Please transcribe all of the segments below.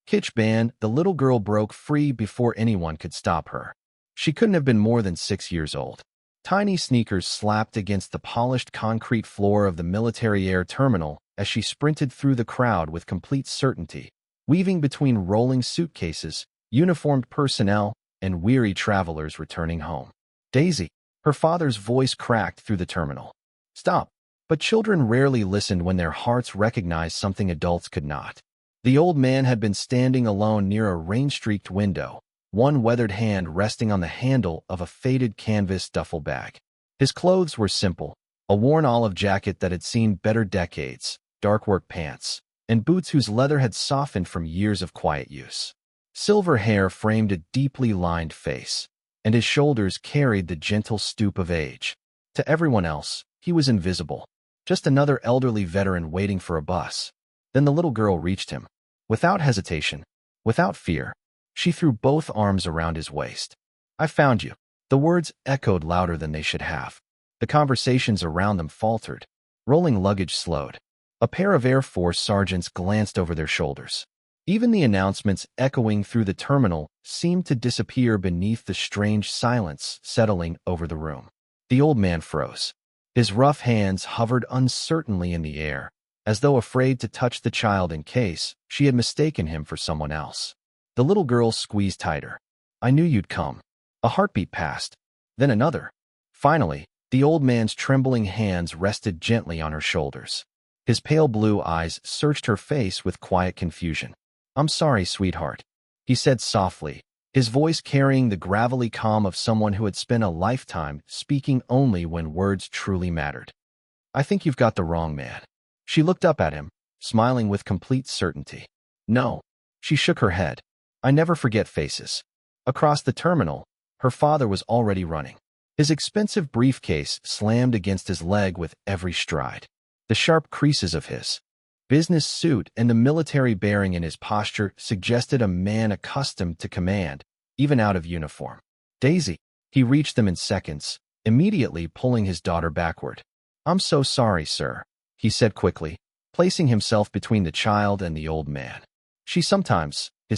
Kitsch band, the little girl broke free before anyone could stop her. She couldn't have been more than 6 years old. Tiny sneakers slapped against the polished concrete floor of the military air terminal as she sprinted through the crowd with complete certainty, weaving between rolling suitcases, uniformed personnel, and weary travelers returning home. Daisy, her father's voice cracked through the terminal. Stop. But children rarely listened when their hearts recognized something adults could not. The old man had been standing alone near a rain-streaked window, one weathered hand resting on the handle of a faded canvas duffel bag. His clothes were simple, a worn olive jacket that had seen better decades, dark work pants, and boots whose leather had softened from years of quiet use. Silver hair framed a deeply lined face, and his shoulders carried the gentle stoop of age. To everyone else, he was invisible, just another elderly veteran waiting for a bus. Then the little girl reached him. Without hesitation, without fear, she threw both arms around his waist. I found you. The words echoed louder than they should have. The conversations around them faltered. Rolling luggage slowed. A pair of Air Force sergeants glanced over their shoulders. Even the announcements echoing through the terminal seemed to disappear beneath the strange silence settling over the room. The old man froze. His rough hands hovered uncertainly in the air, as though afraid to touch the child in case she had mistaken him for someone else. The little girl squeezed tighter. I knew you'd come. A heartbeat passed, then another. Finally, the old man's trembling hands rested gently on her shoulders. His pale blue eyes searched her face with quiet confusion. I'm sorry, sweetheart, he said softly, his voice carrying the gravelly calm of someone who had spent a lifetime speaking only when words truly mattered. I think you've got the wrong man. She looked up at him, smiling with complete certainty. No. She shook her head. I never forget faces. Across the terminal, her father was already running. His expensive briefcase slammed against his leg with every stride. The sharp creases of his business suit and the military bearing in his posture suggested a man accustomed to command, even out of uniform. Daisy, he reached them in seconds, immediately pulling his daughter backward. I'm so sorry, sir, he said quickly, placing himself between the child and the old man. His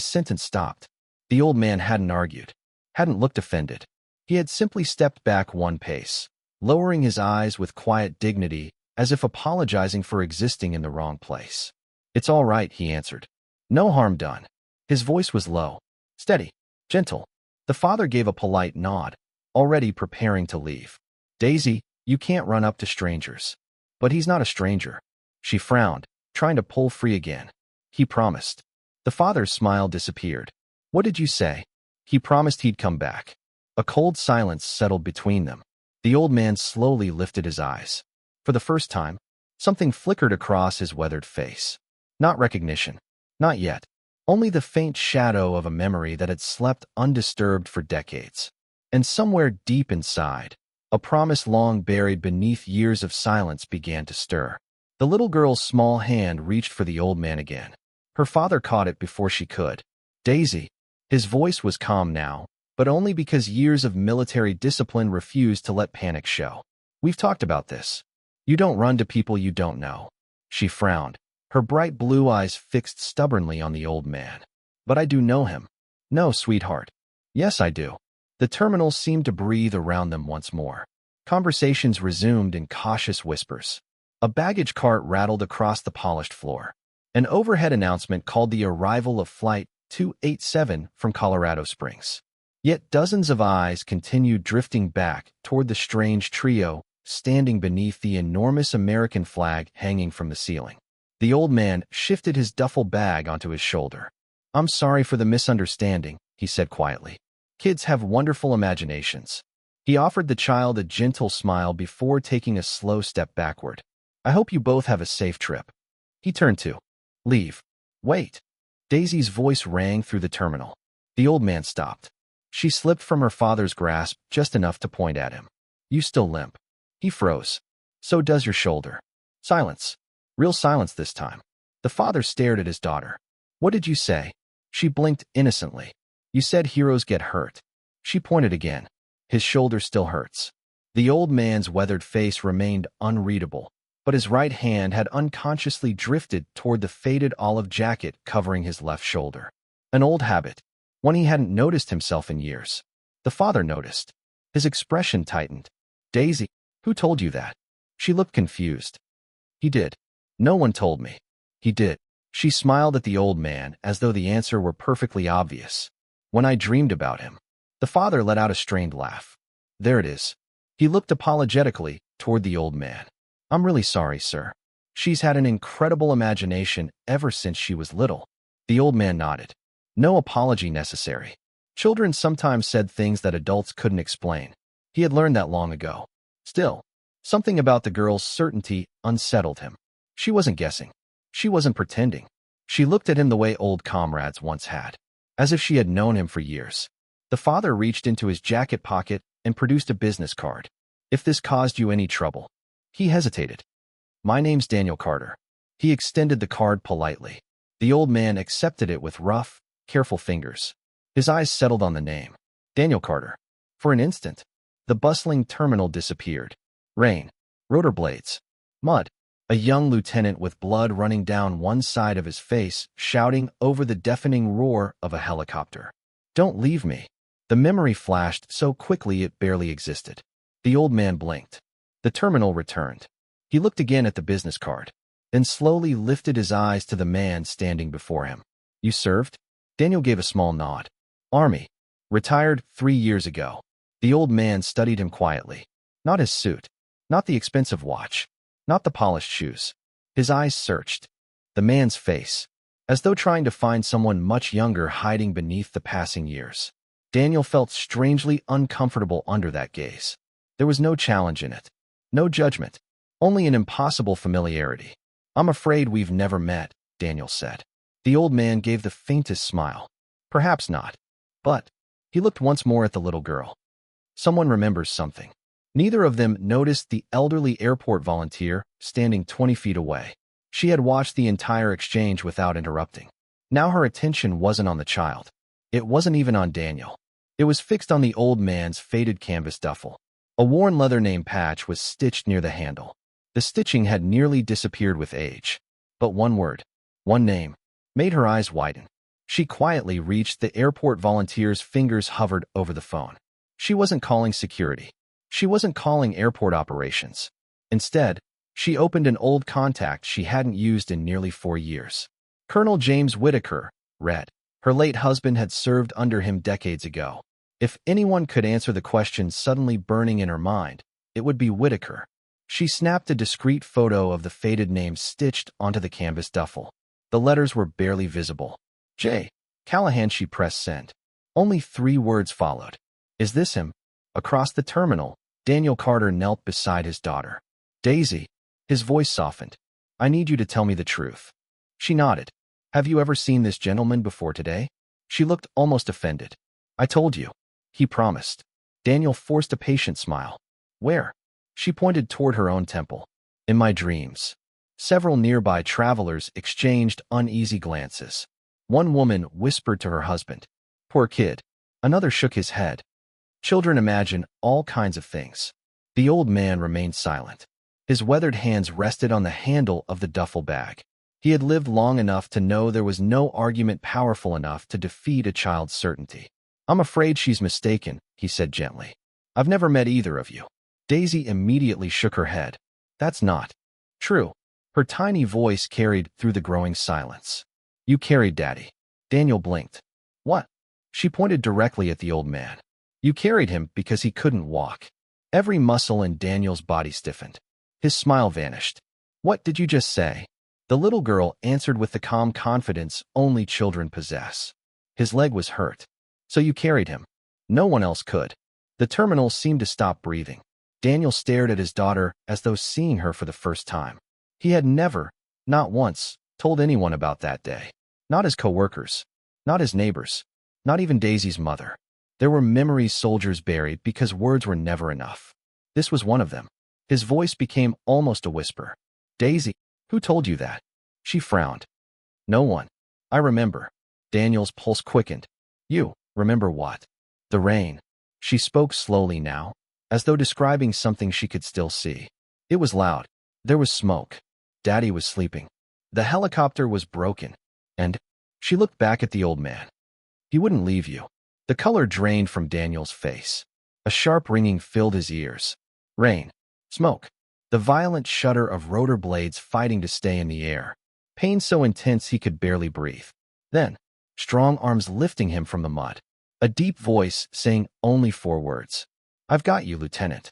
sentence stopped. The old man hadn't argued, hadn't looked offended. He had simply stepped back one pace, lowering his eyes with quiet dignity, as if apologizing for existing in the wrong place. It's all right, he answered. No harm done. His voice was low, steady, gentle. The father gave a polite nod, already preparing to leave. Daisy, you can't run up to strangers. But he's not a stranger. She frowned, trying to pull free again. He promised. The father's smile disappeared. What did you say? He promised he'd come back. A cold silence settled between them. The old man slowly lifted his eyes. For the first time, something flickered across his weathered face. Not recognition. Not yet. Only the faint shadow of a memory that had slept undisturbed for decades. And somewhere deep inside, a promise long buried beneath years of silence began to stir. The little girl's small hand reached for the old man again. Her father caught it before she could. Daisy. His voice was calm now, but only because years of military discipline refused to let panic show. We've talked about this. You don't run to people you don't know. She frowned, her bright blue eyes fixed stubbornly on the old man. But I do know him. No, sweetheart. Yes, I do. The terminal seemed to breathe around them once more. Conversations resumed in cautious whispers. A baggage cart rattled across the polished floor. An overhead announcement called the arrival of Flight 287 from Colorado Springs. Yet dozens of eyes continued drifting back toward the strange trio, standing beneath the enormous American flag hanging from the ceiling. The old man shifted his duffel bag onto his shoulder. I'm sorry for the misunderstanding, he said quietly. Kids have wonderful imaginations. He offered the child a gentle smile before taking a slow step backward. I hope you both have a safe trip. He turned to leave. Wait. Daisy's voice rang through the terminal. The old man stopped. She slipped from her father's grasp just enough to point at him. You still limp. He froze. So does your shoulder. Silence. Real silence this time. The father stared at his daughter. What did you say? She blinked innocently. You said heroes get hurt. She pointed again. His shoulder still hurts. The old man's weathered face remained unreadable, but his right hand had unconsciously drifted toward the faded olive jacket covering his left shoulder. An old habit, one he hadn't noticed himself in years. The father noticed. His expression tightened. Daisy, who told you that? She looked confused. He did. No one told me. He did. She smiled at the old man as though the answer were perfectly obvious. When I dreamed about him. The father let out a strained laugh. There it is. He looked apologetically toward the old man. I'm really sorry, sir. She's had an incredible imagination ever since she was little. The old man nodded. No apology necessary. Children sometimes said things that adults couldn't explain. He had learned that long ago. Still, something about the girl's certainty unsettled him. She wasn't guessing. She wasn't pretending. She looked at him the way old comrades once had, as if she had known him for years. The father reached into his jacket pocket and produced a business card. If this caused you any trouble. He hesitated. My name's Daniel Carter. He extended the card politely. The old man accepted it with rough, careful fingers. His eyes settled on the name. Daniel Carter. For an instant, the bustling terminal disappeared. Rain. Rotor blades. Mud. A young lieutenant with blood running down one side of his face, shouting over the deafening roar of a helicopter. Don't leave me. The memory flashed so quickly it barely existed. The old man blinked. The terminal returned. He looked again at the business card, then slowly lifted his eyes to the man standing before him. You served? Daniel gave a small nod. Army. Retired 3 years ago. The old man studied him quietly. Not his suit. Not the expensive watch. Not the polished shoes. His eyes searched the man's face, as though trying to find someone much younger hiding beneath the passing years. Daniel felt strangely uncomfortable under that gaze. There was no challenge in it. No judgment. Only an impossible familiarity. I'm afraid we've never met, Daniel said. The old man gave the faintest smile. Perhaps not. But he looked once more at the little girl. Someone remembers something. Neither of them noticed the elderly airport volunteer standing 20 feet away. She had watched the entire exchange without interrupting. Now her attention wasn't on the child. It wasn't even on Daniel. It was fixed on the old man's faded canvas duffel. A worn leather name patch was stitched near the handle. The stitching had nearly disappeared with age. But one word, one name, made her eyes widen. She quietly reached the airport volunteer's fingers hovered over the phone. She wasn't calling security. She wasn't calling airport operations. Instead, she opened an old contact she hadn't used in nearly 4 years. Colonel James Whitaker, read. Her late husband had served under him decades ago. If anyone could answer the question suddenly burning in her mind, it would be Whitaker. She snapped a discreet photo of the faded name stitched onto the canvas duffel. The letters were barely visible. J. Callahan. She pressed send. Only 3 words followed. Is this him? Across the terminal, Daniel Carter knelt beside his daughter. Daisy. His voice softened. I need you to tell me the truth. She nodded. Have you ever seen this gentleman before today? She looked almost offended. I told you. He promised. Daniel forced a patient smile. Where? She pointed toward her own temple. In my dreams. Several nearby travelers exchanged uneasy glances. One woman whispered to her husband. Poor kid. Another shook his head. Children imagine all kinds of things. The old man remained silent. His weathered hands rested on the handle of the duffel bag. He had lived long enough to know there was no argument powerful enough to defeat a child's certainty. I'm afraid she's mistaken, he said gently. I've never met either of you. Daisy immediately shook her head. That's not true. Her tiny voice carried through the growing silence. You carried Daddy. Daniel blinked. What? She pointed directly at the old man. You carried him because he couldn't walk. Every muscle in Daniel's body stiffened. His smile vanished. What did you just say? The little girl answered with the calm confidence only children possess. His leg was hurt. So you carried him. No one else could. The terminal seemed to stop breathing. Daniel stared at his daughter as though seeing her for the first time. He had never, not once, told anyone about that day. Not his coworkers. Not his neighbors. Not even Daisy's mother. There were memories soldiers buried because words were never enough. This was one of them. His voice became almost a whisper. Daisy, who told you that? She frowned. No one. I remember. Daniel's pulse quickened. You, remember what? The rain. She spoke slowly now, as though describing something she could still see. It was loud. There was smoke. Daddy was sleeping. The helicopter was broken. And she looked back at the old man. He wouldn't leave you. The color drained from Daniel's face. A sharp ringing filled his ears. Rain. Smoke. The violent shudder of rotor blades fighting to stay in the air. Pain so intense he could barely breathe. Then, strong arms lifting him from the mud. A deep voice saying only 4 words. I've got you, Lieutenant.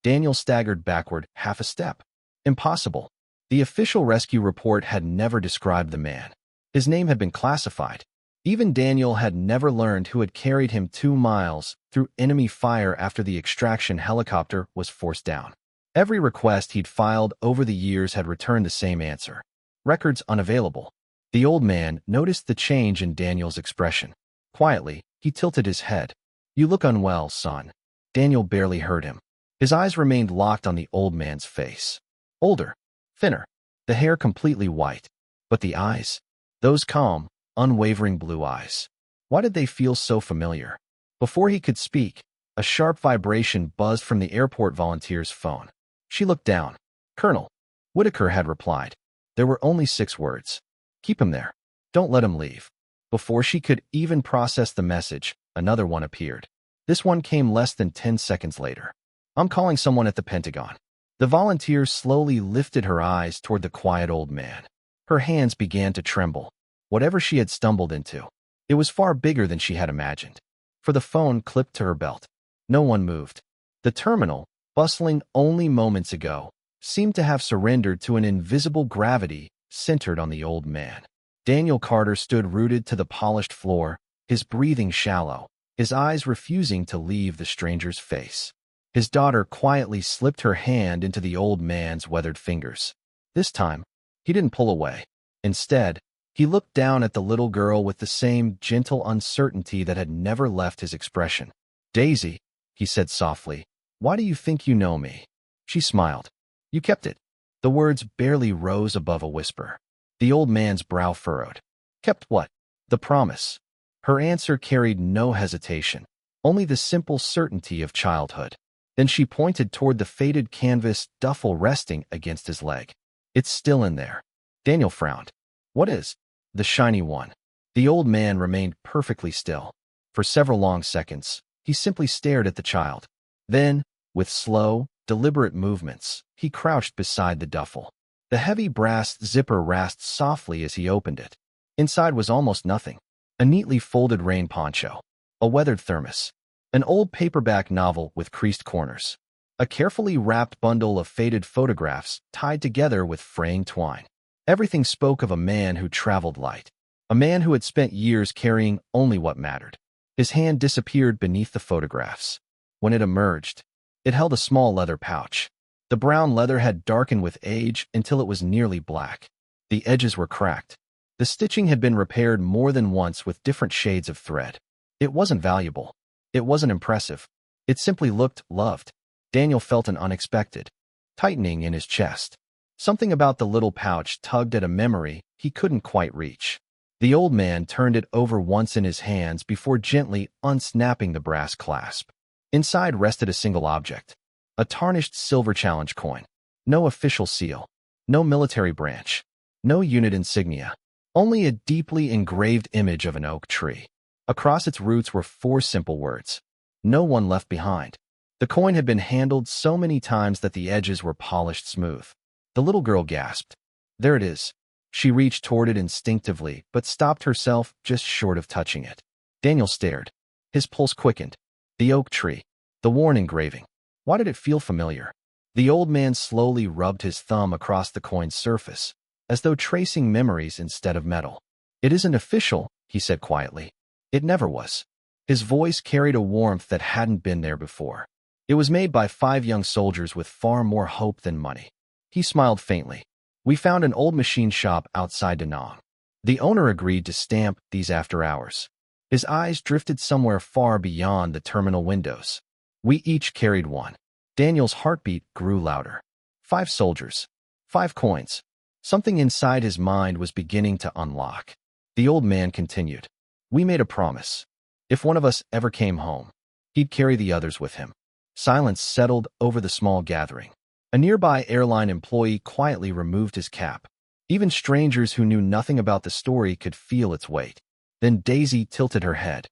Daniel staggered backward half a step. Impossible. The official rescue report had never described the man. His name had been classified. Even Daniel had never learned who had carried him 2 miles through enemy fire after the extraction helicopter was forced down. Every request he'd filed over the years had returned the same answer. Records unavailable. The old man noticed the change in Daniel's expression. Quietly, he tilted his head. You look unwell, son. Daniel barely heard him. His eyes remained locked on the old man's face. Older. Thinner. The hair completely white. But the eyes. Those calm, unwavering blue eyes. Why did they feel so familiar? Before he could speak, a sharp vibration buzzed from the airport volunteer's phone. She looked down. Colonel. Whitaker had replied. There were only 6 words. Keep him there. Don't let him leave. Before she could even process the message, another one appeared. This one came less than 10 seconds later. I'm calling someone at the Pentagon. The volunteer slowly lifted her eyes toward the quiet old man. Her hands began to tremble. Whatever she had stumbled into, it was far bigger than she had imagined. For the phone clipped to her belt. No one moved. The terminal, bustling only moments ago, seemed to have surrendered to an invisible gravity centered on the old man. Daniel Carter stood rooted to the polished floor, his breathing shallow, his eyes refusing to leave the stranger's face. His daughter quietly slipped her hand into the old man's weathered fingers. This time, he didn't pull away. Instead, he looked down at the little girl with the same gentle uncertainty that had never left his expression. Daisy, he said softly, why do you think you know me? She smiled. You kept it. The words barely rose above a whisper. The old man's brow furrowed. Kept what? The promise. Her answer carried no hesitation, only the simple certainty of childhood. Then she pointed toward the faded canvas duffel resting against his leg. It's still in there. Daniel frowned. What is? The shiny one. The old man remained perfectly still. For several long seconds, he simply stared at the child. Then, with slow, deliberate movements, he crouched beside the duffel. The heavy brass zipper rasped softly as he opened it. Inside was almost nothing. A neatly folded rain poncho. A weathered thermos. An old paperback novel with creased corners. A carefully wrapped bundle of faded photographs tied together with fraying twine. Everything spoke of a man who traveled light. A man who had spent years carrying only what mattered. His hand disappeared beneath the photographs. When it emerged, it held a small leather pouch. The brown leather had darkened with age until it was nearly black. The edges were cracked. The stitching had been repaired more than once with different shades of thread. It wasn't valuable. It wasn't impressive. It simply looked loved. Daniel felt an unexpected tightening in his chest. Something about the little pouch tugged at a memory he couldn't quite reach. The old man turned it over once in his hands before gently unsnapping the brass clasp. Inside rested a single object. A tarnished silver challenge coin. No official seal. No military branch. No unit insignia. Only a deeply engraved image of an oak tree. Across its roots were 4 simple words. No one left behind. The coin had been handled so many times that the edges were polished smooth. The little girl gasped. There it is. She reached toward it instinctively, but stopped herself just short of touching it. Daniel stared. His pulse quickened. The oak tree. The worn engraving. Why did it feel familiar? The old man slowly rubbed his thumb across the coin's surface, as though tracing memories instead of metal. It isn't official, he said quietly. It never was. His voice carried a warmth that hadn't been there before. It was made by 5 young soldiers with far more hope than money. He smiled faintly. We found an old machine shop outside Da Nang. The owner agreed to stamp these after hours. His eyes drifted somewhere far beyond the terminal windows. We each carried one. Daniel's heartbeat grew louder. 5 soldiers. 5 coins. Something inside his mind was beginning to unlock. The old man continued. We made a promise. If one of us ever came home, he'd carry the others with him. Silence settled over the small gathering. A nearby airline employee quietly removed his cap. Even strangers who knew nothing about the story could feel its weight. Then Daisy tilted her head.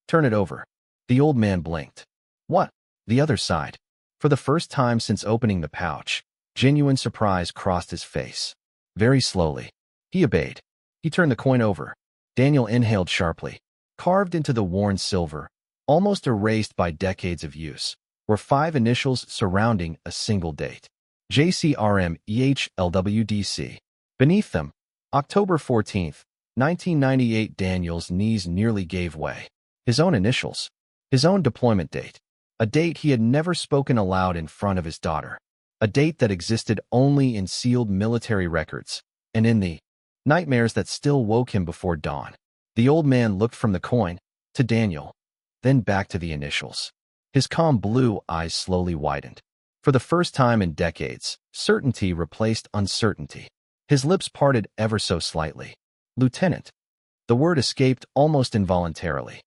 "Turn it over." The old man blinked. "What?" The other side. For the first time since opening the pouch, genuine surprise crossed his face. Very slowly, he obeyed. He turned the coin over. Daniel inhaled sharply. Carved into the worn silver, almost erased by decades of use, were 5 initials surrounding a single date. JCRMEHLWDC. Beneath them, October 14th, 1998. Daniel's knees nearly gave way. His own initials. His own deployment date. A date he had never spoken aloud in front of his daughter. A date that existed only in sealed military records, and in the nightmares that still woke him before dawn. The old man looked from the coin to Daniel, then back to the initials. His calm blue eyes slowly widened. For the first time in decades, certainty replaced uncertainty. His lips parted ever so slightly. "Lieutenant." The word escaped almost involuntarily.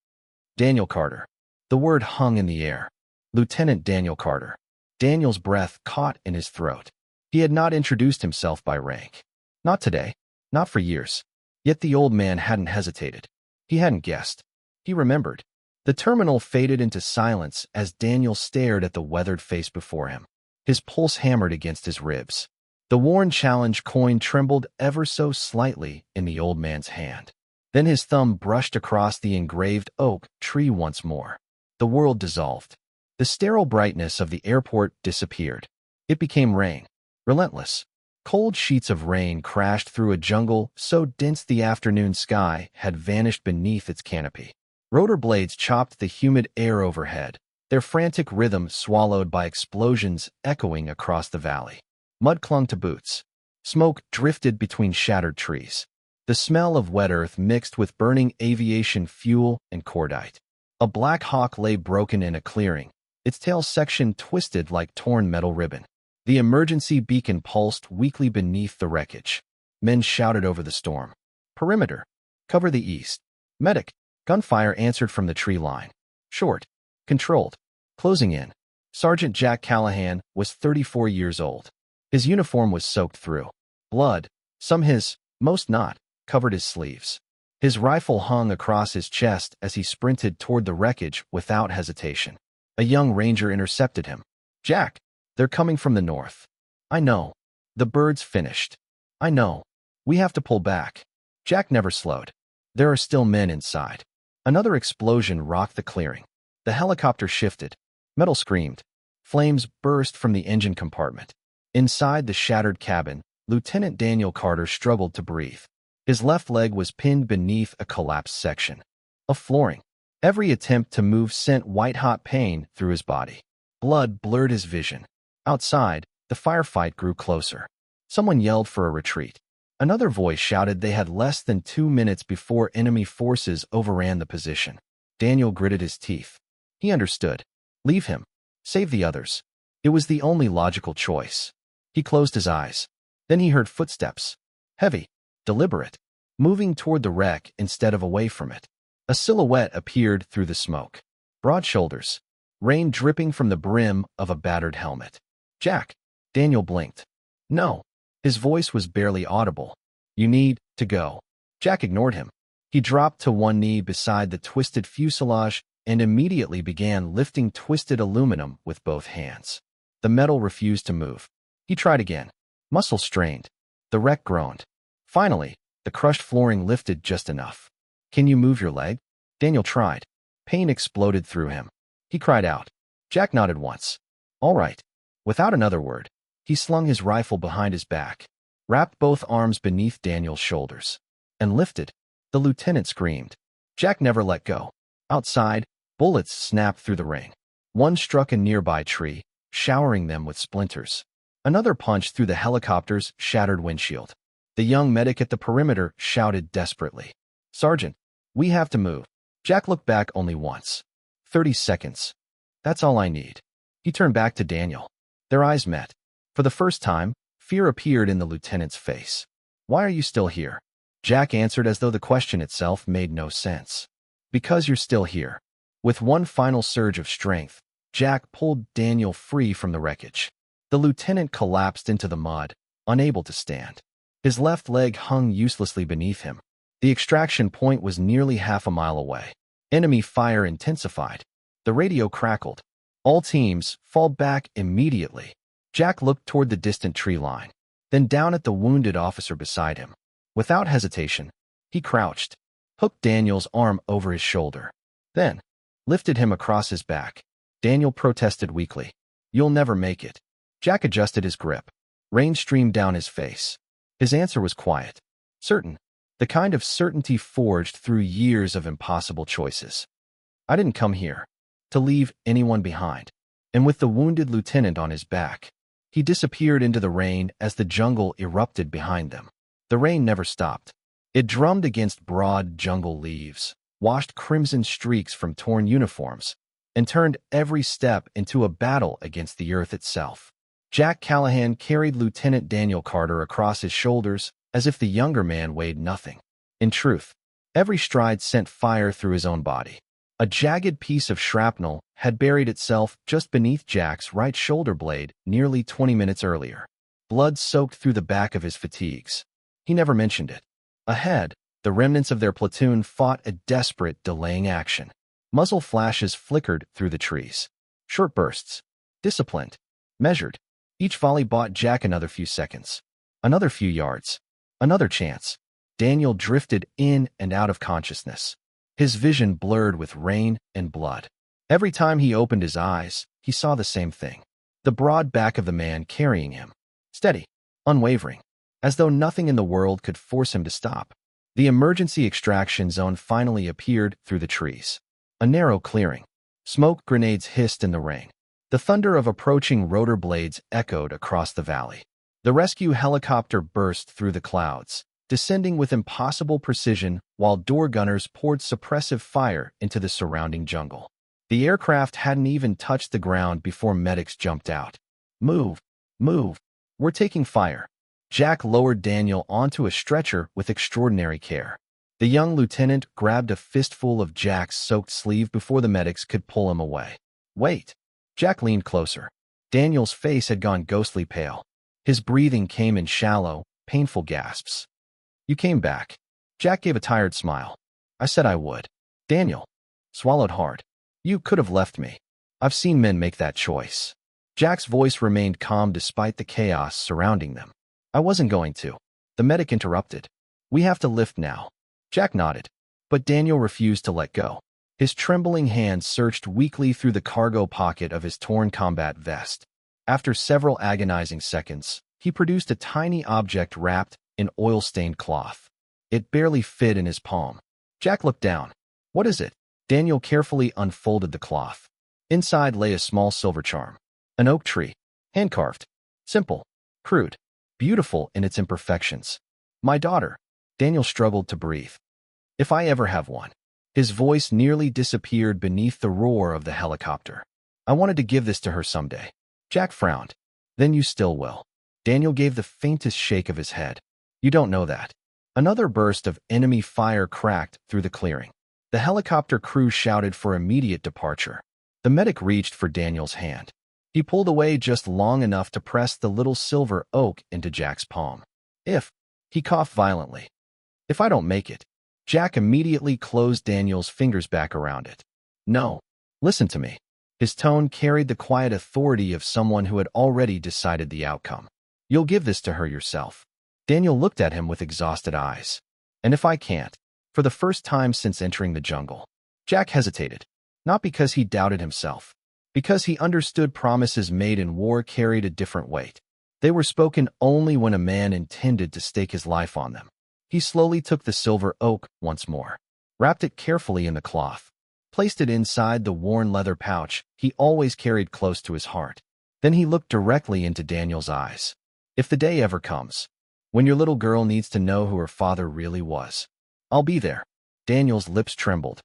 "Daniel Carter." The word hung in the air. "Lieutenant Daniel Carter." Daniel's breath caught in his throat. He had not introduced himself by rank. Not today. Not for years. Yet the old man hadn't hesitated. He hadn't guessed. He remembered. The terminal faded into silence as Daniel stared at the weathered face before him. His pulse hammered against his ribs. The worn challenge coin trembled ever so slightly in the old man's hand. Then his thumb brushed across the engraved oak tree once more. The world dissolved. The sterile brightness of the airport disappeared. It became rain. Relentless. Cold sheets of rain crashed through a jungle so dense the afternoon sky had vanished beneath its canopy. Rotor blades chopped the humid air overhead, their frantic rhythm swallowed by explosions echoing across the valley. Mud clung to boots. Smoke drifted between shattered trees. The smell of wet earth mixed with burning aviation fuel and cordite. A black hawk lay broken in a clearing, its tail section twisted like torn metal ribbon. The emergency beacon pulsed weakly beneath the wreckage. Men shouted over the storm. "Perimeter. Cover the east." "Medic." Gunfire answered from the tree line. Short. Controlled. Closing in. Sergeant Jack Callahan was 34 years old. His uniform was soaked through. Blood, some his, most not, covered his sleeves. His rifle hung across his chest as he sprinted toward the wreckage without hesitation. A young ranger intercepted him. "Jack, they're coming from the north." "I know." "The bird's finished." "I know. We have to pull back." Jack never slowed. "There are still men inside." Another explosion rocked the clearing. The helicopter shifted. Metal screamed. Flames burst from the engine compartment. Inside the shattered cabin, Lieutenant Daniel Carter struggled to breathe. His left leg was pinned beneath a collapsed section of flooring. Every attempt to move sent white-hot pain through his body. Blood blurred his vision. Outside, the firefight grew closer. Someone yelled for a retreat. Another voice shouted they had less than 2 minutes before enemy forces overran the position. Daniel gritted his teeth. He understood. Leave him. Save the others. It was the only logical choice. He closed his eyes. Then he heard footsteps. Heavy. Deliberate. Moving toward the wreck instead of away from it. A silhouette appeared through the smoke. Broad shoulders. Rain dripping from the brim of a battered helmet. "Jack." Daniel blinked. "No." His voice was barely audible. "You need to go." Jack ignored him. He dropped to one knee beside the twisted fuselage and immediately began lifting twisted aluminum with both hands. The metal refused to move. He tried again. Muscles strained. The wreck groaned. Finally, the crushed flooring lifted just enough. "Can you move your leg?" Daniel tried. Pain exploded through him. He cried out. Jack nodded once. "All right." Without another word, he slung his rifle behind his back, wrapped both arms beneath Daniel's shoulders, and lifted. The lieutenant screamed. Jack never let go. Outside, bullets snapped through the ring. One struck a nearby tree, showering them with splinters. Another punched through the helicopter's shattered windshield. The young medic at the perimeter shouted desperately. "Sergeant, we have to move." Jack looked back only once. 30 seconds. "That's all I need." He turned back to Daniel. Their eyes met. For the first time, fear appeared in the lieutenant's face. "Why are you still here?" Jack answered as though the question itself made no sense. "Because you're still here." With one final surge of strength, Jack pulled Daniel free from the wreckage. The lieutenant collapsed into the mud, unable to stand. His left leg hung uselessly beneath him. The extraction point was nearly half a mile away. Enemy fire intensified. The radio crackled. All teams, fall back immediately. Jack looked toward the distant tree line, then down at the wounded officer beside him. Without hesitation, he crouched, hooked Daniel's arm over his shoulder, then lifted him across his back. Daniel protested weakly. "You'll never make it." Jack adjusted his grip. Rain streamed down his face. His answer was quiet, certain, the kind of certainty forged through years of impossible choices. "I didn't come here to leave anyone behind." And with the wounded lieutenant on his back, he disappeared into the rain as the jungle erupted behind them. The rain never stopped. It drummed against broad jungle leaves, washed crimson streaks from torn uniforms, and turned every step into a battle against the earth itself. Jack Callahan carried Lieutenant Daniel Carter across his shoulders as if the younger man weighed nothing. In truth, every stride sent fire through his own body. A jagged piece of shrapnel had buried itself just beneath Jack's right shoulder blade nearly 20 minutes earlier. Blood soaked through the back of his fatigues. He never mentioned it. Ahead, the remnants of their platoon fought a desperate, delaying action. Muzzle flashes flickered through the trees. Short bursts. Disciplined. Measured. Each volley bought Jack another few seconds. Another few yards. Another chance. Daniel drifted in and out of consciousness. His vision blurred with rain and blood. Every time he opened his eyes, he saw the same thing. The broad back of the man carrying him. Steady. Unwavering. As though nothing in the world could force him to stop. The emergency extraction zone finally appeared through the trees. A narrow clearing. Smoke grenades hissed in the rain. The thunder of approaching rotor blades echoed across the valley. The rescue helicopter burst through the clouds, descending with impossible precision while door gunners poured suppressive fire into the surrounding jungle. The aircraft hadn't even touched the ground before medics jumped out. "Move! Move! We're taking fire!" Jack lowered Daniel onto a stretcher with extraordinary care. The young lieutenant grabbed a fistful of Jack's soaked sleeve before the medics could pull him away. "Wait!" Jack leaned closer. Daniel's face had gone ghostly pale. His breathing came in shallow, painful gasps. "You came back." Jack gave a tired smile. "I said I would." Daniel swallowed hard. "You could have left me. I've seen men make that choice." Jack's voice remained calm despite the chaos surrounding them. "I wasn't going to." The medic interrupted. "We have to lift now." Jack nodded, but Daniel refused to let go. His trembling hand searched weakly through the cargo pocket of his torn combat vest. After several agonizing seconds, he produced a tiny object wrapped in oil-stained cloth. It barely fit in his palm. Jack looked down. "What is it?" Daniel carefully unfolded the cloth. Inside lay a small silver charm. An oak tree. Hand-carved. Simple. Crude. Beautiful in its imperfections. "My daughter." Daniel struggled to breathe. "If I ever have one." His voice nearly disappeared beneath the roar of the helicopter. "I wanted to give this to her someday." Jack frowned. "Then you still will." Daniel gave the faintest shake of his head. "You don't know that." Another burst of enemy fire cracked through the clearing. The helicopter crew shouted for immediate departure. The medic reached for Daniel's hand. He pulled away just long enough to press the little silver oak into Jack's palm. He coughed violently. "If I don't make it." Jack immediately closed Daniel's fingers back around it. "No. Listen to me." His tone carried the quiet authority of someone who had already decided the outcome. "You'll give this to her yourself." Daniel looked at him with exhausted eyes. "And if I can't?" For the first time since entering the jungle. Jack hesitated. Not because he doubted himself. Because he understood promises made in war carried a different weight. They were spoken only when a man intended to stake his life on them. He slowly took the silver oak once more, wrapped it carefully in the cloth, placed it inside the worn leather pouch he always carried close to his heart. Then he looked directly into Daniel's eyes. "If the day ever comes, when your little girl needs to know who her father really was, I'll be there." Daniel's lips trembled.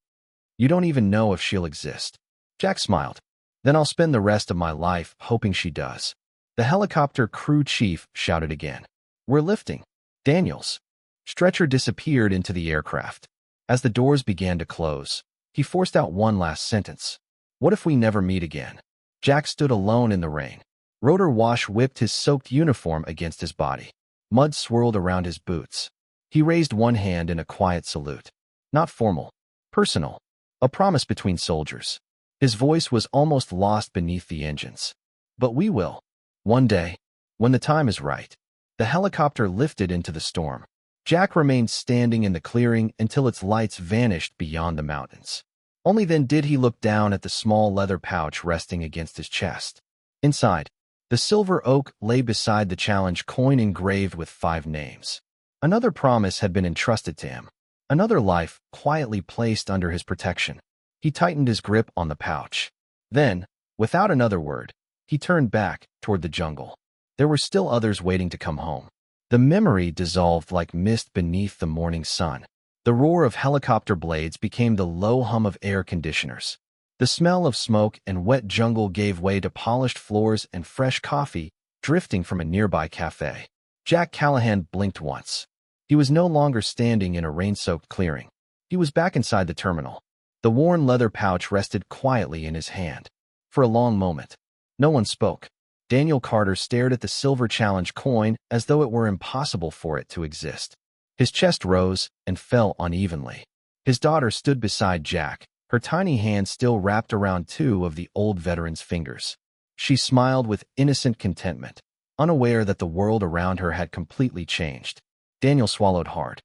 "You don't even know if she'll exist." Jack smiled. "Then I'll spend the rest of my life hoping she does." The helicopter crew chief shouted again. "We're lifting." Daniel's stretcher disappeared into the aircraft. As the doors began to close, he forced out one last sentence. "What if we never meet again?" Jack stood alone in the rain. Rotor wash whipped his soaked uniform against his body. Mud swirled around his boots. He raised one hand in a quiet salute. Not formal. Personal. A promise between soldiers. His voice was almost lost beneath the engines. But we will. One day. When the time is right. The helicopter lifted into the storm. Jack remained standing in the clearing until its lights vanished beyond the mountains. Only then did he look down at the small leather pouch resting against his chest. Inside, the silver oak lay beside the challenge coin engraved with 5 names. Another promise had been entrusted to him. Another life quietly placed under his protection. He tightened his grip on the pouch. Then, without another word, he turned back toward the jungle. There were still others waiting to come home. The memory dissolved like mist beneath the morning sun. The roar of helicopter blades became the low hum of air conditioners. The smell of smoke and wet jungle gave way to polished floors and fresh coffee drifting from a nearby cafe. Jack Callahan blinked once. He was no longer standing in a rain-soaked clearing. He was back inside the terminal. The worn leather pouch rested quietly in his hand. For a long moment, no one spoke. Daniel Carter stared at the silver challenge coin as though it were impossible for it to exist. His chest rose and fell unevenly. His daughter stood beside Jack, her tiny hand still wrapped around 2 of the old veteran's fingers. She smiled with innocent contentment, unaware that the world around her had completely changed. Daniel swallowed hard.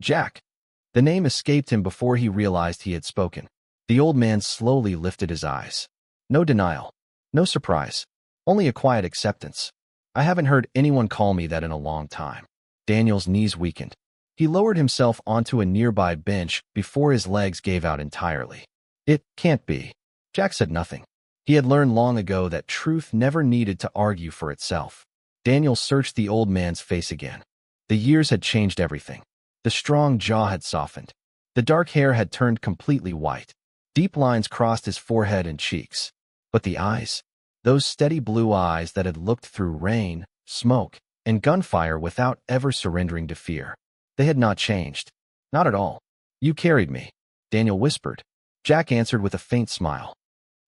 Jack. The name escaped him before he realized he had spoken. The old man slowly lifted his eyes. No denial. No surprise. Only a quiet acceptance. I haven't heard anyone call me that in a long time. Daniel's knees weakened. He lowered himself onto a nearby bench before his legs gave out entirely. It can't be. Jack said nothing. He had learned long ago that truth never needed to argue for itself. Daniel searched the old man's face again. The years had changed everything. The strong jaw had softened. The dark hair had turned completely white. Deep lines crossed his forehead and cheeks. But the eyes? Those steady blue eyes that had looked through rain, smoke, and gunfire without ever surrendering to fear. They had not changed. Not at all. You carried me, Daniel whispered. Jack answered with a faint smile.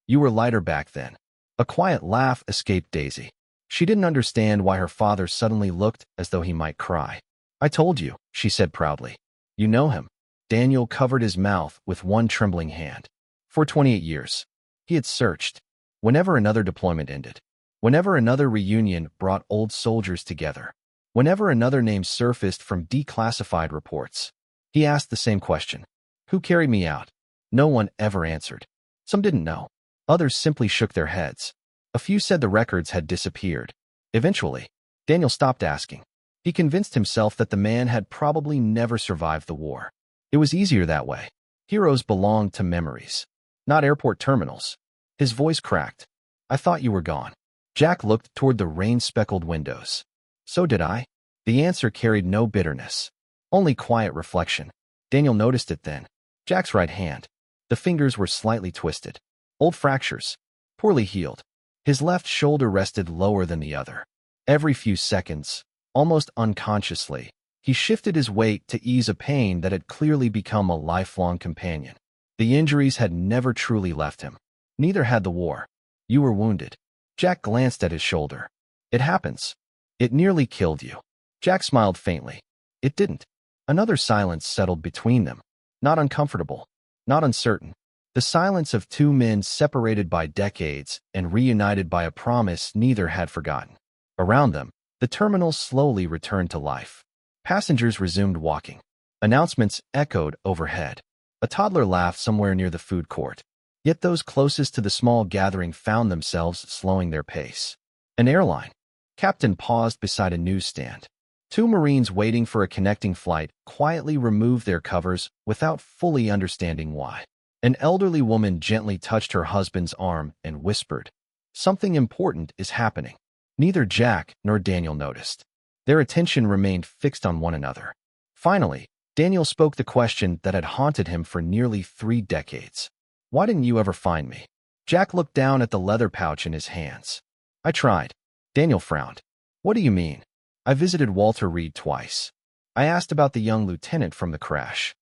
You were lighter back then. A quiet laugh escaped Daisy. She didn't understand why her father suddenly looked as though he might cry. I told you, she said proudly. You know him. Daniel covered his mouth with one trembling hand. For 28 years. He had searched. Whenever another deployment ended, whenever another reunion brought old soldiers together, whenever another name surfaced from declassified reports, he asked the same question. Who carried me out? No one ever answered. Some didn't know. Others simply shook their heads. A few said the records had disappeared. Eventually, Daniel stopped asking. He convinced himself that the man had probably never survived the war. It was easier that way. Heroes belonged to memories, not airport terminals. His voice cracked. I thought you were gone. Jack looked toward the rain-speckled windows. So did I. The answer carried no bitterness, only quiet reflection. Daniel noticed it then. Jack's right hand. The fingers were slightly twisted. Old fractures. Poorly healed. His left shoulder rested lower than the other. Every few seconds, almost unconsciously, he shifted his weight to ease a pain that had clearly become a lifelong companion. The injuries had never truly left him. Neither had the war. You were wounded. Jack glanced at his shoulder. It happens. It nearly killed you. Jack smiled faintly. It didn't. Another silence settled between them. Not uncomfortable. Not uncertain. The silence of 2 men separated by decades and reunited by a promise neither had forgotten. Around them, the terminal slowly returned to life. Passengers resumed walking. Announcements echoed overhead. A toddler laughed somewhere near the food court. Yet those closest to the small gathering found themselves slowing their pace. An airline. Captain paused beside a newsstand. 2 Marines waiting for a connecting flight quietly removed their covers without fully understanding why. An elderly woman gently touched her husband's arm and whispered, "Something important is happening." Neither Jack nor Daniel noticed. Their attention remained fixed on one another. Finally, Daniel spoke the question that had haunted him for nearly 3 decades. Why didn't you ever find me? Jack looked down at the leather pouch in his hands. I tried. Daniel frowned. What do you mean? I visited Walter Reed twice. I asked about the young lieutenant from the crash.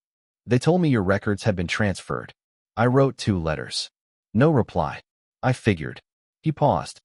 They told me your records had been transferred. I wrote 2 letters. No reply. I figured. He paused.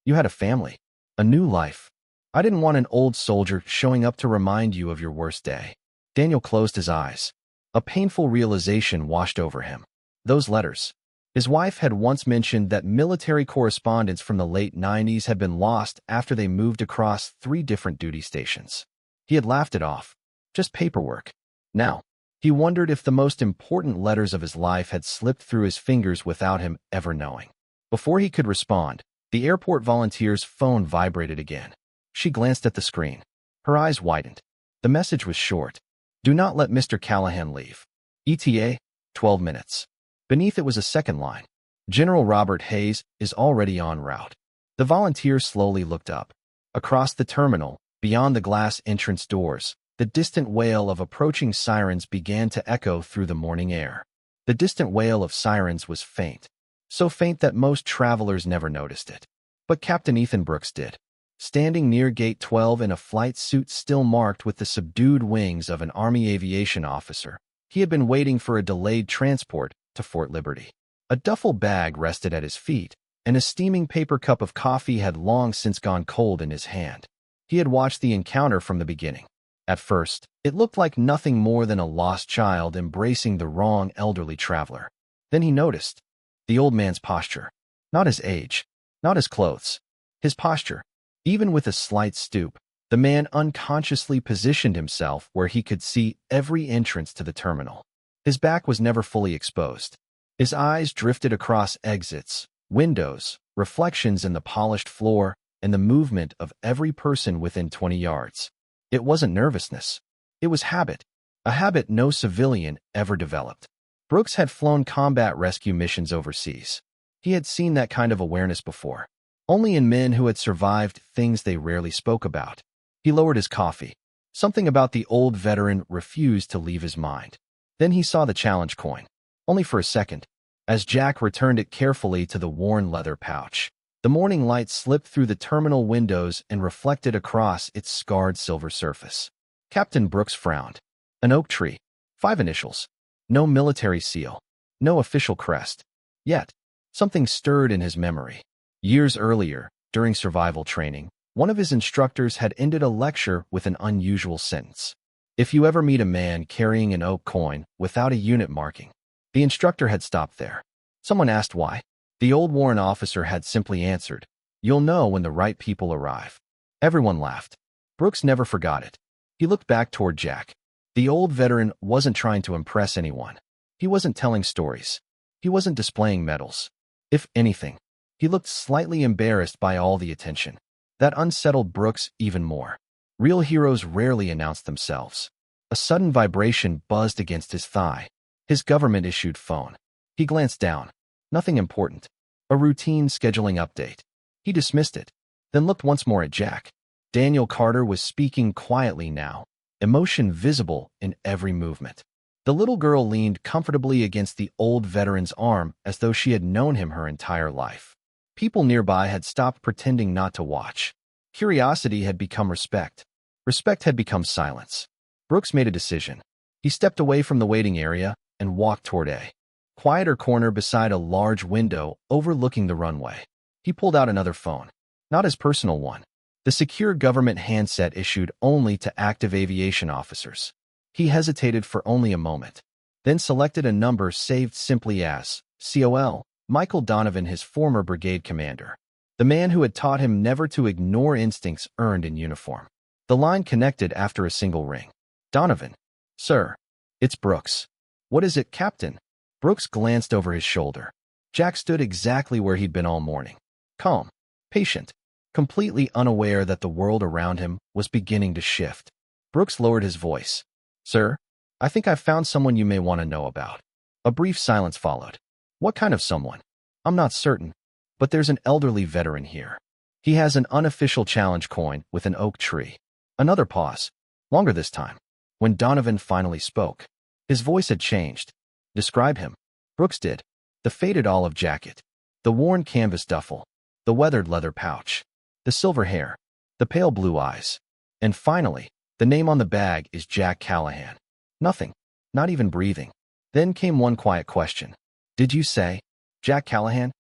You had a family. A new life. I didn't want an old soldier showing up to remind you of your worst day. Daniel closed his eyes. A painful realization washed over him. Those letters. His wife had once mentioned that military correspondence from the late 90s had been lost after they moved across 3 different duty stations. He had laughed it off. Just paperwork. Now, he wondered if the most important letters of his life had slipped through his fingers without him ever knowing. Before he could respond, the airport volunteer's phone vibrated again. She glanced at the screen. Her eyes widened. The message was short. Do not let Mr. Callahan leave. ETA, 12 minutes. Beneath it was a second line. General Robert Hayes is already en route. The volunteer slowly looked up. Across the terminal, beyond the glass entrance doors, the distant wail of approaching sirens began to echo through the morning air. The distant wail of sirens was faint, so faint that most travelers never noticed it. But Captain Ethan Brooks did. Standing near Gate 12 in a flight suit still marked with the subdued wings of an Army aviation officer, he had been waiting for a delayed transport to Fort Liberty. A duffel bag rested at his feet, and a steaming paper cup of coffee had long since gone cold in his hand. He had watched the encounter from the beginning. At first, it looked like nothing more than a lost child embracing the wrong elderly traveler. Then he noticed the old man's posture. Not his age, not his clothes, his posture. Even with a slight stoop, the man unconsciously positioned himself where he could see every entrance to the terminal. His back was never fully exposed. His eyes drifted across exits, windows, reflections in the polished floor, and the movement of every person within 20 yards. It wasn't nervousness. It was habit, a habit no civilian ever developed. Brooks had flown combat rescue missions overseas. He had seen that kind of awareness before, only in men who had survived things they rarely spoke about. He lowered his coffee. Something about the old veteran refused to leave his mind. Then he saw the challenge coin, only for a second, as Jack returned it carefully to the worn leather pouch. The morning light slipped through the terminal windows and reflected across its scarred silver surface. Captain Brooks frowned. An oak tree. 5 initials. No military seal. No official crest. Yet, something stirred in his memory. Years earlier, during survival training, one of his instructors had ended a lecture with an unusual sentence. If you ever meet a man carrying an oak coin without a unit marking. The instructor had stopped there. Someone asked why. The old warrant officer had simply answered, "You'll know when the right people arrive." Everyone laughed. Brooks never forgot it. He looked back toward Jack. The old veteran wasn't trying to impress anyone. He wasn't telling stories. He wasn't displaying medals. If anything, he looked slightly embarrassed by all the attention. That unsettled Brooks even more. Real heroes rarely announce themselves. A sudden vibration buzzed against his thigh. His government-issued phone. He glanced down. Nothing important. A routine scheduling update. He dismissed it, then looked once more at Jack. Daniel Carter was speaking quietly now, emotion visible in every movement. The little girl leaned comfortably against the old veteran's arm as though she had known him her entire life. People nearby had stopped pretending not to watch. Curiosity had become respect. Respect had become silence. Brooks made a decision. He stepped away from the waiting area and walked toward a quieter corner beside a large window overlooking the runway. He pulled out another phone. Not his personal one. The secure government handset issued only to active aviation officers. He hesitated for only a moment, then selected a number saved simply as COL, Michael Donovan, his former brigade commander. The man who had taught him never to ignore instincts earned in uniform. The line connected after a single ring. Donovan. Sir. It's Brooks. What is it, Captain? Brooks glanced over his shoulder. Jack stood exactly where he'd been all morning. Calm. Patient. Completely unaware that the world around him was beginning to shift. Brooks lowered his voice. Sir, I think I've found someone you may want to know about. A brief silence followed. What kind of someone? I'm not certain, but there's an elderly veteran here. He has an unofficial challenge coin with an oak tree. Another pause. Longer this time. When Donovan finally spoke, his voice had changed. Describe him. Brooks did. The faded olive jacket. The worn canvas duffel. The weathered leather pouch. The silver hair. The pale blue eyes. And finally, the name on the bag is Jack Callahan. Nothing. Not even breathing. Then came one quiet question. Did you say Jack Callahan?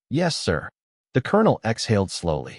Yes, sir. The colonel exhaled slowly.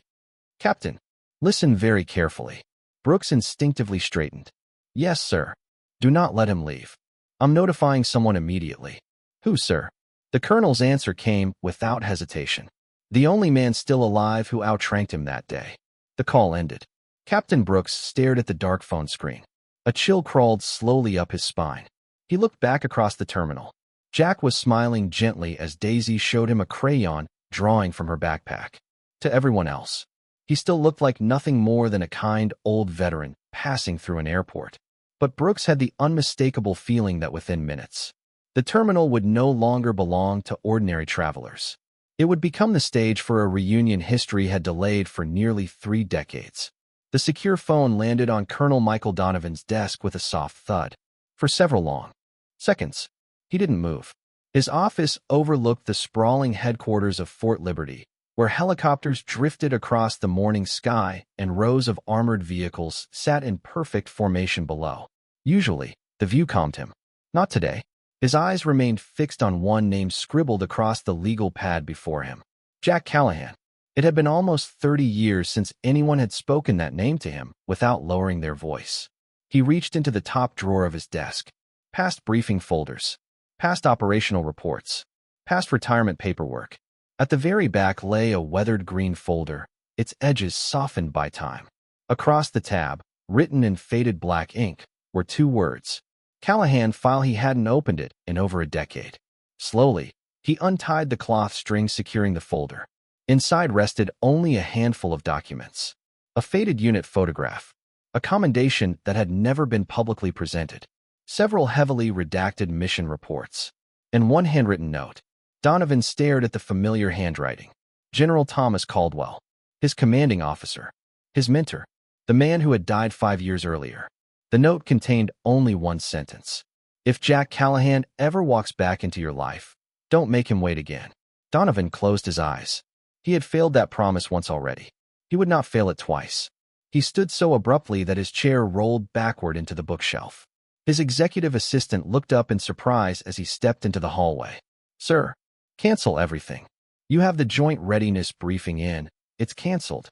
Captain, listen very carefully. Brooks instinctively straightened. Yes, sir. Do not let him leave. I'm notifying someone immediately. Who, sir? The colonel's answer came without hesitation. The only man still alive who outranked him that day. The call ended. Captain Brooks stared at the dark phone screen. A chill crawled slowly up his spine. He looked back across the terminal. Jack was smiling gently as Daisy showed him a crayon drawing from her backpack. To everyone else, he still looked like nothing more than a kind old veteran passing through an airport. But Brooks had the unmistakable feeling that within minutes, the terminal would no longer belong to ordinary travelers. It would become the stage for a reunion history had delayed for nearly 3 decades. The secure phone landed on Colonel Michael Donovan's desk with a soft thud. For several long seconds, he didn't move. His office overlooked the sprawling headquarters of Fort Liberty, where helicopters drifted across the morning sky and rows of armored vehicles sat in perfect formation below. Usually, the view calmed him. Not today. His eyes remained fixed on one name scribbled across the legal pad before him. Jack Callahan. It had been almost 30 years since anyone had spoken that name to him without lowering their voice. He reached into the top drawer of his desk, past briefing folders, past operational reports, past retirement paperwork. At the very back lay a weathered green folder, its edges softened by time. Across the tab, written in faded black ink, were 2 words. Callahan file. He hadn't opened it in over a decade. Slowly, he untied the cloth string securing the folder. Inside rested only a handful of documents. A faded unit photograph, a commendation that had never been publicly presented, several heavily redacted mission reports, and one handwritten note. Donovan stared at the familiar handwriting. General Thomas Caldwell, his commanding officer, his mentor, the man who had died 5 years earlier. The note contained only one sentence. If Jack Callahan ever walks back into your life, don't make him wait again. Donovan closed his eyes. He had failed that promise once already. He would not fail it twice. He stood so abruptly that his chair rolled backward into the bookshelf. His executive assistant looked up in surprise as he stepped into the hallway. Sir, cancel everything. You have the joint readiness briefing in. It's canceled.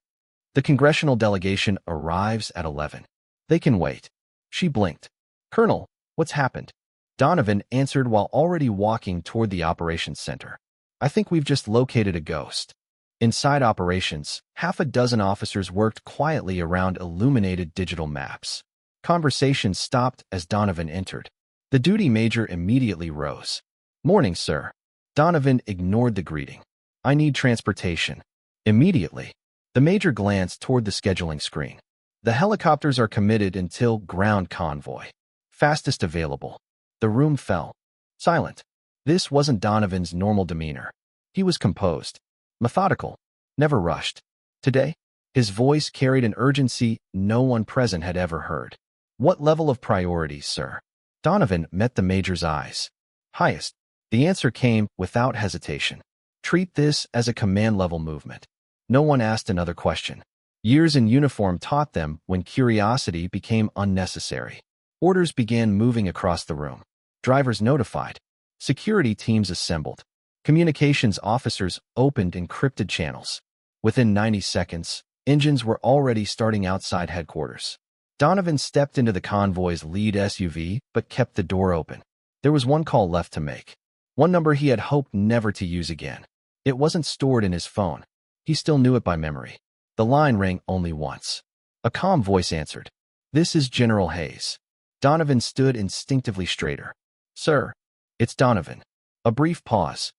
The congressional delegation arrives at 11. They can wait. She blinked. Colonel, what's happened? Donovan answered while already walking toward the operations center. I think we've just located a ghost. Inside operations, half a dozen officers worked quietly around illuminated digital maps. Conversation stopped as Donovan entered. The duty major immediately rose. Morning, sir. Donovan ignored the greeting. I need transportation. Immediately. The major glanced toward the scheduling screen. The helicopters are committed until ground convoy. Fastest available. The room fell. Silent. This wasn't Donovan's normal demeanor. He was composed. Methodical. Never rushed. Today, his voice carried an urgency no one present had ever heard. What level of priorities, sir? Donovan met the major's eyes. Highest. The answer came without hesitation. Treat this as a command-level movement. No one asked another question. Years in uniform taught them when curiosity became unnecessary. Orders began moving across the room. Drivers notified. Security teams assembled. Communications officers opened encrypted channels. Within 90 seconds, engines were already starting outside headquarters. Donovan stepped into the convoy's lead SUV but kept the door open. There was one call left to make. One number he had hoped never to use again. It wasn't stored in his phone. He still knew it by memory. The line rang only once. A calm voice answered. This is General Hayes. Donovan stood instinctively straighter. Sir, it's Donovan. A brief pause.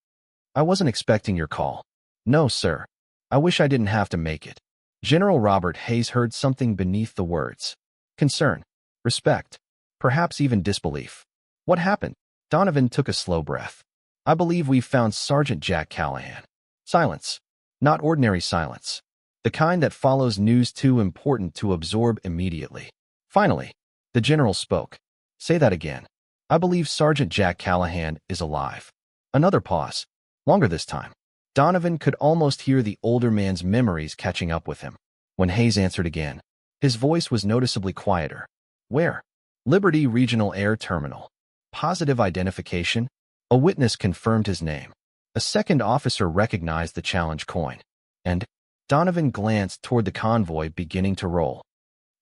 I wasn't expecting your call. No, sir. I wish I didn't have to make it. General Robert Hayes heard something beneath the words. Concern, respect, perhaps even disbelief. What happened? Donovan took a slow breath. I believe we've found Sergeant Jack Callahan. Silence. Not ordinary silence. The kind that follows news too important to absorb immediately. Finally, the general spoke. Say that again. I believe Sergeant Jack Callahan is alive. Another pause. Longer this time. Donovan could almost hear the older man's memories catching up with him. When Hayes answered again, his voice was noticeably quieter. Where? Liberty Regional Air Terminal. Positive identification? A witness confirmed his name. A second officer recognized the challenge coin. And Donovan glanced toward the convoy beginning to roll.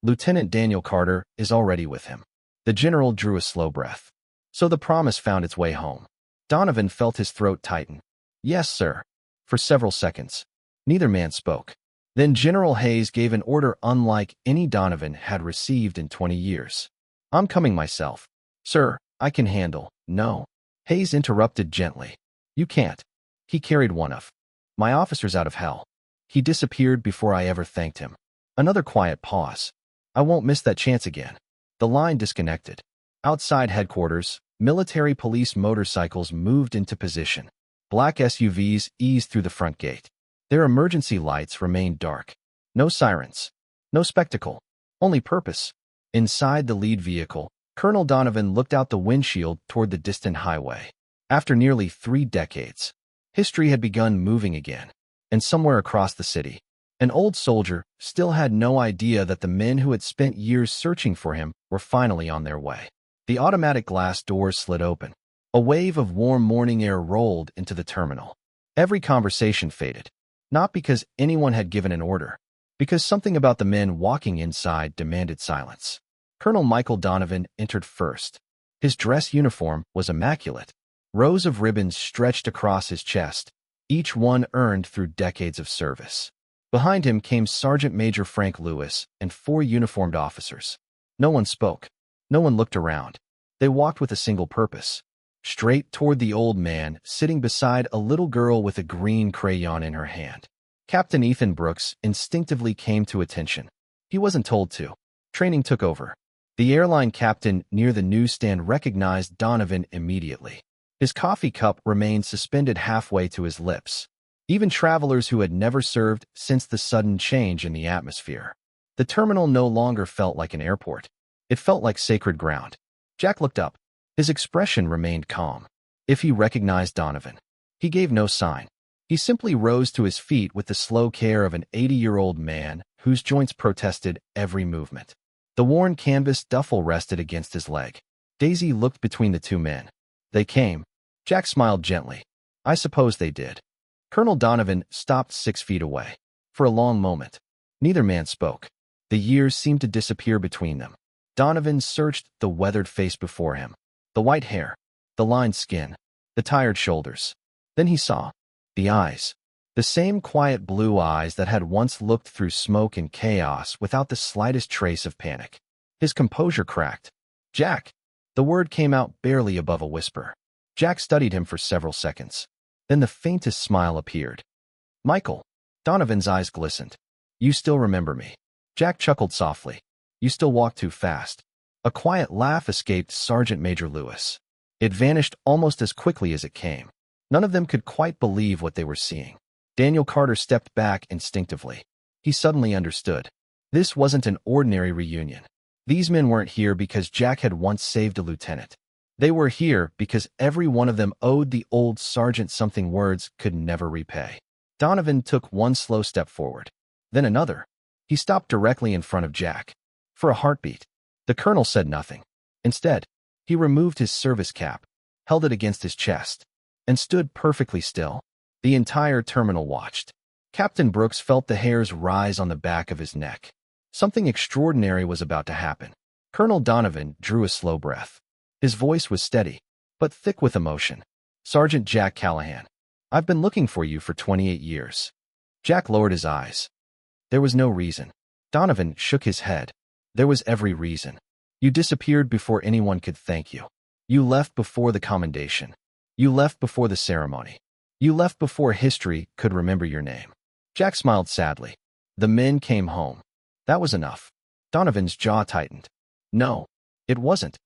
Lieutenant Daniel Carter is already with him. The general drew a slow breath. So the promise found its way home. Donovan felt his throat tighten. Yes, sir. For several seconds. Neither man spoke. Then General Hayes gave an order unlike any Donovan had received in 20 years. I'm coming myself. Sir, I can handle. No. Hayes interrupted gently. You can't. He carried one of my officers out of hell. He disappeared before I ever thanked him. Another quiet pause. I won't miss that chance again. The line disconnected. Outside headquarters, military police motorcycles moved into position. Black SUVs eased through the front gate. Their emergency lights remained dark. No sirens. No spectacle. Only purpose. Inside the lead vehicle, Colonel Donovan looked out the windshield toward the distant highway. After nearly 3 decades, history had begun moving again. And somewhere across the city, an old soldier still had no idea that the men who had spent years searching for him were finally on their way. The automatic glass doors slid open. A wave of warm morning air rolled into the terminal. Every conversation faded. Not because anyone had given an order, because something about the men walking inside demanded silence. Colonel Michael Donovan entered first. His dress uniform was immaculate. Rows of ribbons stretched across his chest, each one earned through decades of service. Behind him came Sergeant Major Frank Lewis and 4 uniformed officers. No one spoke. No one looked around. They walked with a single purpose. Straight toward the old man sitting beside a little girl with a green crayon in her hand. Captain Ethan Brooks instinctively came to attention. He wasn't told to. Training took over. The airline captain near the newsstand recognized Donovan immediately. His coffee cup remained suspended halfway to his lips. Even travelers who had never served since the sudden change in the atmosphere. The terminal no longer felt like an airport. It felt like sacred ground. Jack looked up. His expression remained calm. If he recognized Donovan, he gave no sign. He simply rose to his feet with the slow care of an 80-year-old man whose joints protested every movement. The worn canvas duffel rested against his leg. Daisy looked between the 2 men. They came. Jack smiled gently. I suppose they did. Colonel Donovan stopped 6 feet away. For a long moment, neither man spoke. The years seemed to disappear between them. Donovan searched the weathered face before him. The white hair, the lined skin, the tired shoulders. Then he saw the eyes. The same quiet blue eyes that had once looked through smoke and chaos without the slightest trace of panic. His composure cracked. Jack. The word came out barely above a whisper. Jack studied him for several seconds. Then the faintest smile appeared. Michael. Donovan's eyes glistened. You still remember me. Jack chuckled softly. You still walk too fast. A quiet laugh escaped Sergeant Major Lewis. It vanished almost as quickly as it came. None of them could quite believe what they were seeing. Daniel Carter stepped back instinctively. He suddenly understood. This wasn't an ordinary reunion. These men weren't here because Jack had once saved a lieutenant. They were here because every one of them owed the old sergeant something words could never repay. Donovan took one slow step forward. Then another. He stopped directly in front of Jack. For a heartbeat. The colonel said nothing. Instead, he removed his service cap, held it against his chest, and stood perfectly still. The entire terminal watched. Captain Brooks felt the hairs rise on the back of his neck. Something extraordinary was about to happen. Colonel Donovan drew a slow breath. His voice was steady, but thick with emotion. Sergeant Jack Callahan. I've been looking for you for 28 years. Jack lowered his eyes. There was no reason. Donovan shook his head. There was every reason. You disappeared before anyone could thank you. You left before the commendation. You left before the ceremony. You left before history could remember your name. Jack smiled sadly. The men came home. That was enough. Donovan's jaw tightened. No, it wasn't.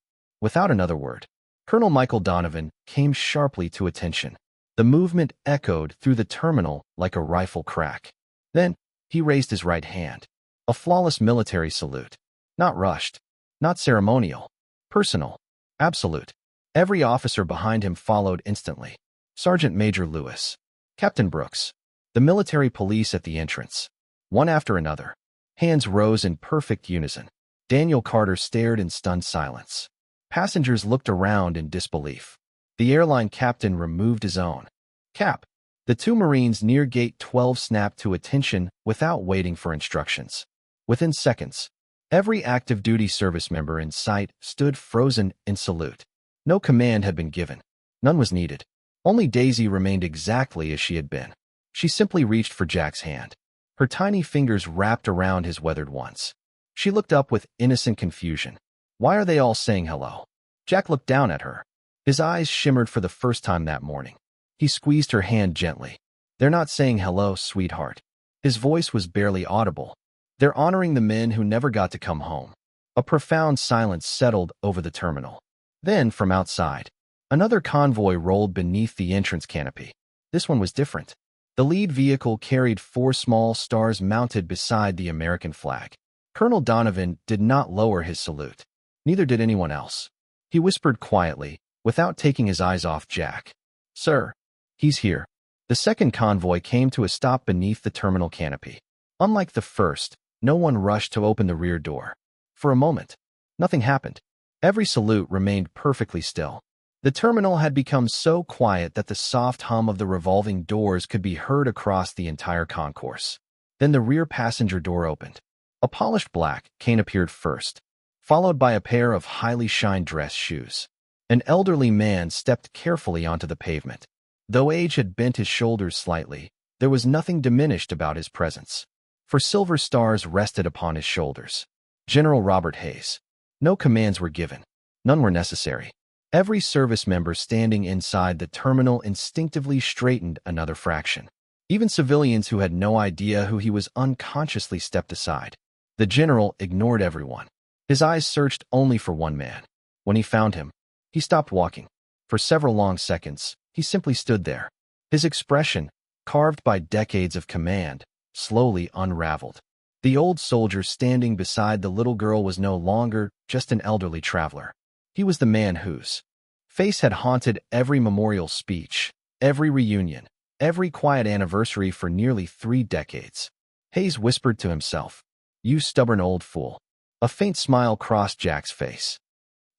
Without another word, Colonel Michael Donovan came sharply to attention. The movement echoed through the terminal like a rifle crack. Then, he raised his right hand. A flawless military salute. Not rushed. Not ceremonial. Personal. Absolute. Every officer behind him followed instantly. Sergeant Major Lewis. Captain Brooks. The military police at the entrance. One after another. Hands rose in perfect unison. Daniel Carter stared in stunned silence. Passengers looked around in disbelief. The airline captain removed his own cap. The 2 Marines near Gate 12 snapped to attention without waiting for instructions. Within seconds, Every active duty service member in sight stood frozen in salute. No command had been given. None was needed. Only Daisy remained exactly as she had been. She simply reached for Jack's hand. Her tiny fingers wrapped around his weathered ones. She looked up with innocent confusion. Why are they all saying hello? Jack looked down at her. His eyes shimmered for the first time that morning. He squeezed her hand gently. They're not saying hello, sweetheart. His voice was barely audible. They're honoring the men who never got to come home. A profound silence settled over the terminal. Then, from outside, another convoy rolled beneath the entrance canopy. This one was different. The lead vehicle carried 4 small stars mounted beside the American flag. Colonel Donovan did not lower his salute. Neither did anyone else. He whispered quietly, without taking his eyes off Jack. "Sir, he's here." The second convoy came to a stop beneath the terminal canopy. Unlike the first, no one rushed to open the rear door. For a moment, nothing happened. Every salute remained perfectly still. The terminal had become so quiet that the soft hum of the revolving doors could be heard across the entire concourse. Then the rear passenger door opened. A polished black cane appeared first, followed by a pair of highly shined dress shoes. An elderly man stepped carefully onto the pavement. Though age had bent his shoulders slightly, there was nothing diminished about his presence. For silver stars rested upon his shoulders. General Robert Hayes. No commands were given. None were necessary. Every service member standing inside the terminal instinctively straightened another fraction. Even civilians who had no idea who he was unconsciously stepped aside. The general ignored everyone. His eyes searched only for one man. When he found him, he stopped walking. For several long seconds, he simply stood there. His expression, carved by decades of command, slowly unraveled. The old soldier standing beside the little girl was no longer just an elderly traveler. He was the man whose face had haunted every memorial speech, every reunion, every quiet anniversary for nearly 3 decades. Hayes whispered to himself, "You stubborn old fool." A faint smile crossed Jack's face.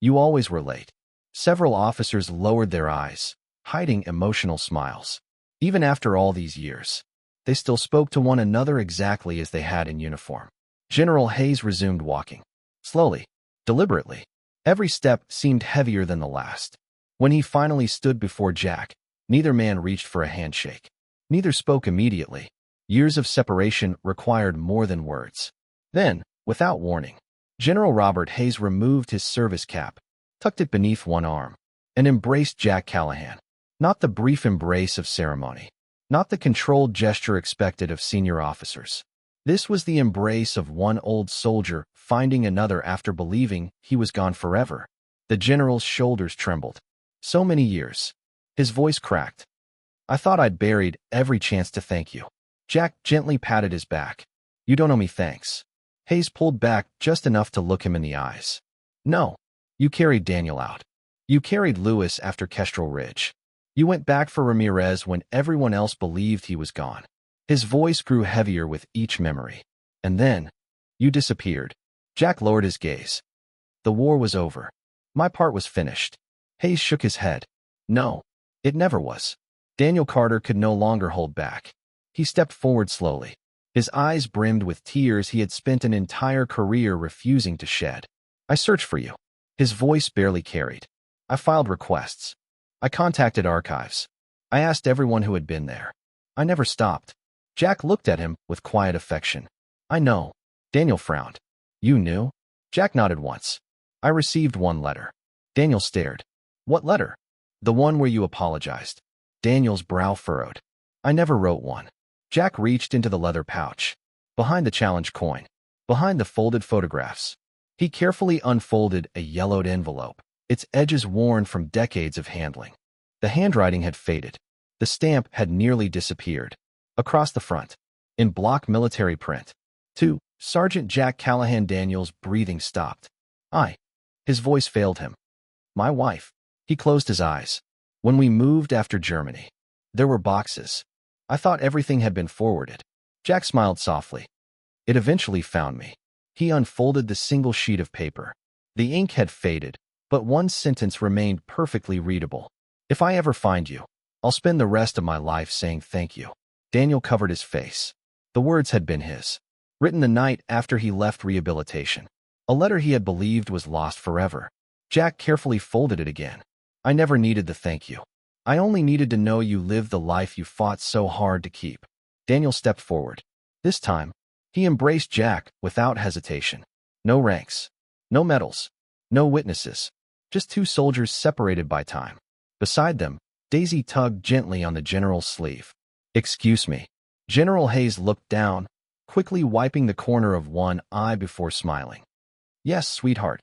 "You always were late." Several officers lowered their eyes, hiding emotional smiles. Even after all these years, they still spoke to one another exactly as they had in uniform. General Hayes resumed walking. Slowly, deliberately. Every step seemed heavier than the last. When he finally stood before Jack, neither man reached for a handshake. Neither spoke immediately. Years of separation required more than words. Then, without warning, General Robert Hayes removed his service cap, tucked it beneath one arm, and embraced Jack Callahan. Not the brief embrace of ceremony. Not the controlled gesture expected of senior officers. This was the embrace of one old soldier finding another after believing he was gone forever. The general's shoulders trembled. So many years. His voice cracked. "I thought I'd buried every chance to thank you." Jack gently patted his back. "You don't owe me thanks." Hayes pulled back just enough to look him in the eyes. "No. You carried Daniel out. You carried Lewis after Kestrel Ridge. You went back for Ramirez when everyone else believed he was gone." His voice grew heavier with each memory. "And then, you disappeared." Jack lowered his gaze. "The war was over. My part was finished." Hayes shook his head. "No, it never was." Daniel Carter could no longer hold back. He stepped forward slowly. His eyes brimmed with tears he had spent an entire career refusing to shed. "I searched for you." His voice barely carried. "I filed requests. I contacted archives. I asked everyone who had been there. I never stopped." Jack looked at him with quiet affection. "I know." Daniel frowned. "You knew?" Jack nodded once. "I received one letter." Daniel stared. "What letter?" "The one where you apologized." Daniel's brow furrowed. "I never wrote one." Jack reached into the leather pouch. Behind the challenge coin. Behind the folded photographs. He carefully unfolded a yellowed envelope, its edges worn from decades of handling. The handwriting had faded. The stamp had nearly disappeared. Across the front, in block military print, to Sergeant Jack Callahan. Daniel's breathing stopped. His voice failed him. "My wife." He closed his eyes. "When we moved after Germany, there were boxes. I thought everything had been forwarded." Jack smiled softly. "It eventually found me." He unfolded the single sheet of paper. The ink had faded, but one sentence remained perfectly readable. "If I ever find you, I'll spend the rest of my life saying thank you." Daniel covered his face. The words had been his, written the night after he left rehabilitation. A letter he had believed was lost forever. Jack carefully folded it again. I never needed the thank you. I only needed to know you lived the life you fought so hard to keep. Daniel stepped forward. This time, he embraced Jack without hesitation. No ranks, no medals, no witnesses, just two soldiers separated by time. Beside them, Daisy tugged gently on the general's sleeve. Excuse me. General Hayes looked down, quickly wiping the corner of one eye before smiling. Yes, sweetheart.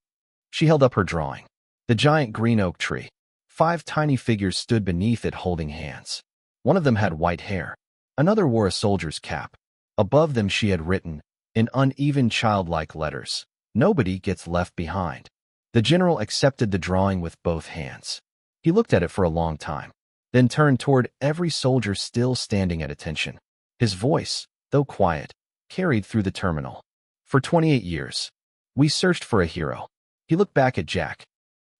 She held up her drawing. The giant green oak tree. 5 tiny figures stood beneath it holding hands. One of them had white hair. Another wore a soldier's cap. Above them she had written, in uneven childlike letters, "Nobody gets left behind." The general accepted the drawing with both hands. He looked at it for a long time, then turned toward every soldier still standing at attention. His voice, though quiet, carried through the terminal. For 28 years, we searched for a hero. He looked back at Jack.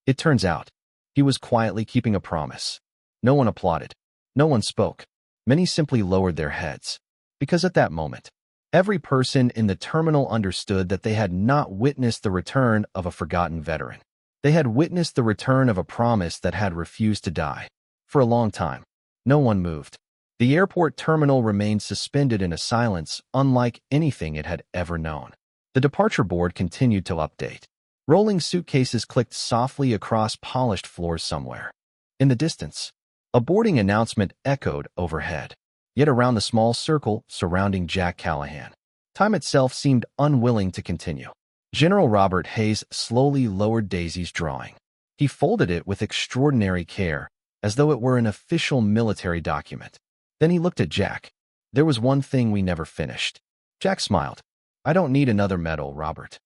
It turns out, he was quietly keeping a promise. No one applauded. No one spoke. Many simply lowered their heads. Because at that moment, every person in the terminal understood that they had not witnessed the return of a forgotten veteran. They had witnessed the return of a promise that had refused to die. For a long time, no one moved. The airport terminal remained suspended in a silence unlike anything it had ever known. The departure board continued to update. Rolling suitcases clicked softly across polished floors somewhere. In the distance, a boarding announcement echoed overhead. Yet around the small circle surrounding Jack Callahan, time itself seemed unwilling to continue. General Robert Hayes slowly lowered Daisy's drawing. He folded it with extraordinary care, as though it were an official military document. Then he looked at Jack. There was one thing we never finished. Jack smiled. I don't need another medal, Robert.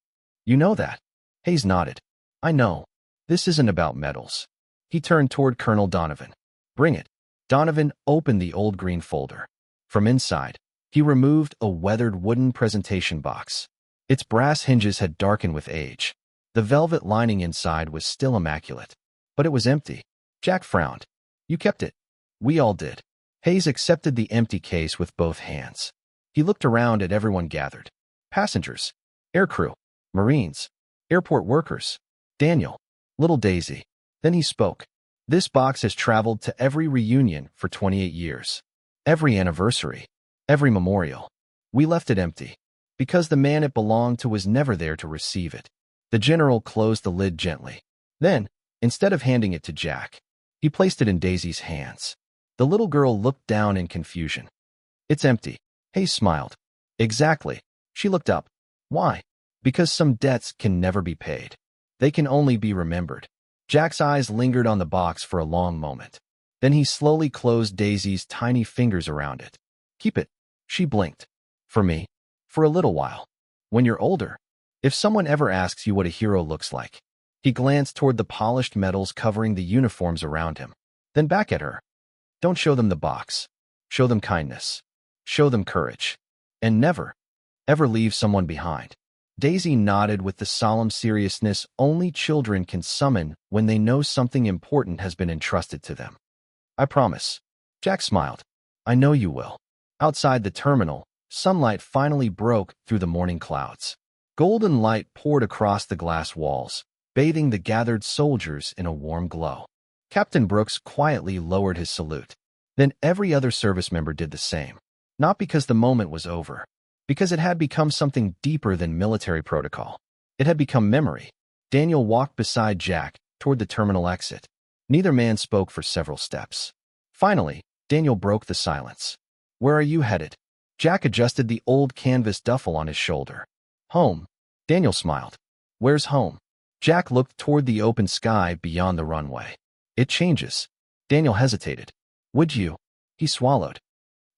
You know that. Hayes nodded. I know. This isn't about medals. He turned toward Colonel Donovan. Bring it. Donovan opened the old green folder. From inside, he removed a weathered wooden presentation box. Its brass hinges had darkened with age. The velvet lining inside was still immaculate. But it was empty. Jack frowned. You kept it. We all did. Hayes accepted the empty case with both hands. He looked around at everyone gathered. Passengers, aircrew, Marines, airport workers, Daniel, little Daisy. Then he spoke. This box has traveled to every reunion for 28 years. Every anniversary. Every memorial. We left it empty. Because the man it belonged to was never there to receive it. The general closed the lid gently. Then, instead of handing it to Jack, he placed it in Daisy's hands. The little girl looked down in confusion. It's empty. Hayes smiled. Exactly. She looked up. Why? Because some debts can never be paid. They can only be remembered. Jack's eyes lingered on the box for a long moment. Then he slowly closed Daisy's tiny fingers around it. Keep it. She blinked. For me. For a little while. When you're older. If someone ever asks you what a hero looks like. He glanced toward the polished metals covering the uniforms around him. Then back at her. Don't show them the box. Show them kindness. Show them courage. And never, ever leave someone behind. Daisy nodded with the solemn seriousness only children can summon when they know something important has been entrusted to them. I promise. Jack smiled. I know you will. Outside the terminal, sunlight finally broke through the morning clouds. Golden light poured across the glass walls, bathing the gathered soldiers in a warm glow. Captain Brooks quietly lowered his salute. Then every other service member did the same. Not because the moment was over. Because it had become something deeper than military protocol. It had become memory. Daniel walked beside Jack toward the terminal exit. Neither man spoke for several steps. Finally, Daniel broke the silence. Where are you headed? Jack adjusted the old canvas duffel on his shoulder. Home. Daniel smiled. Where's home? Jack looked toward the open sky beyond the runway. It changes. Daniel hesitated. Would you? He swallowed.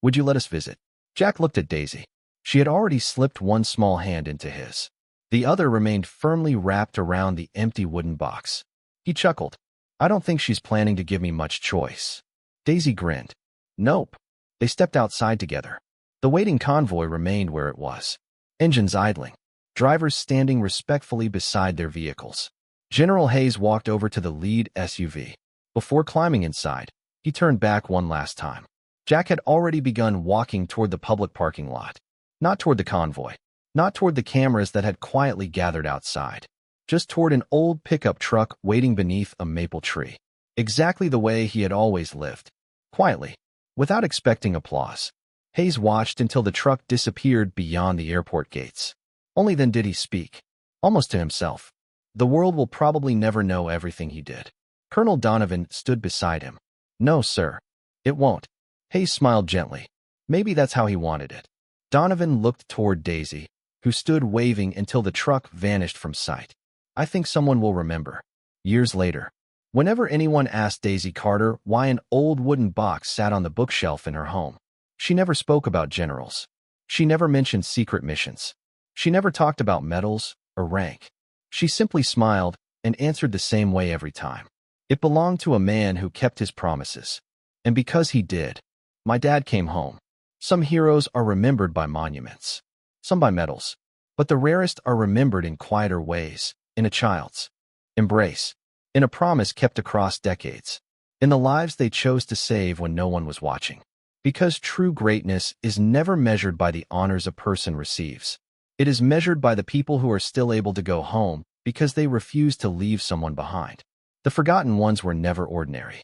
Would you let us visit? Jack looked at Daisy. She had already slipped one small hand into his. The other remained firmly wrapped around the empty wooden box. He chuckled. I don't think she's planning to give me much choice. Daisy grinned. Nope. They stepped outside together. The waiting convoy remained where it was. Engines idling. Drivers standing respectfully beside their vehicles. General Hayes walked over to the lead SUV. Before climbing inside, he turned back one last time. Jack had already begun walking toward the public parking lot. Not toward the convoy, Not toward the cameras that had quietly gathered outside, just toward an old pickup truck waiting beneath a maple tree. Exactly the way he had always lived. Quietly, without expecting applause. Hayes watched until the truck disappeared beyond the airport gates. Only then did he speak, almost to himself. The world will probably never know everything he did. Colonel Donovan stood beside him. No, sir. It won't. Hayes smiled gently. Maybe that's how he wanted it. Donovan looked toward Daisy, who stood waving until the truck vanished from sight. I think someone will remember. Years later, whenever anyone asked Daisy Carter why an old wooden box sat on the bookshelf in her home, she never spoke about generals. She never mentioned secret missions. She never talked about medals or rank. She simply smiled and answered the same way every time. It belonged to a man who kept his promises. And because he did, my dad came home. Some heroes are remembered by monuments, some by medals, but the rarest are remembered in quieter ways, in a child's embrace, in a promise kept across decades, in the lives they chose to save when no one was watching. Because true greatness is never measured by the honors a person receives. It is measured by the people who are still able to go home because they refuse to leave someone behind. The forgotten ones were never ordinary.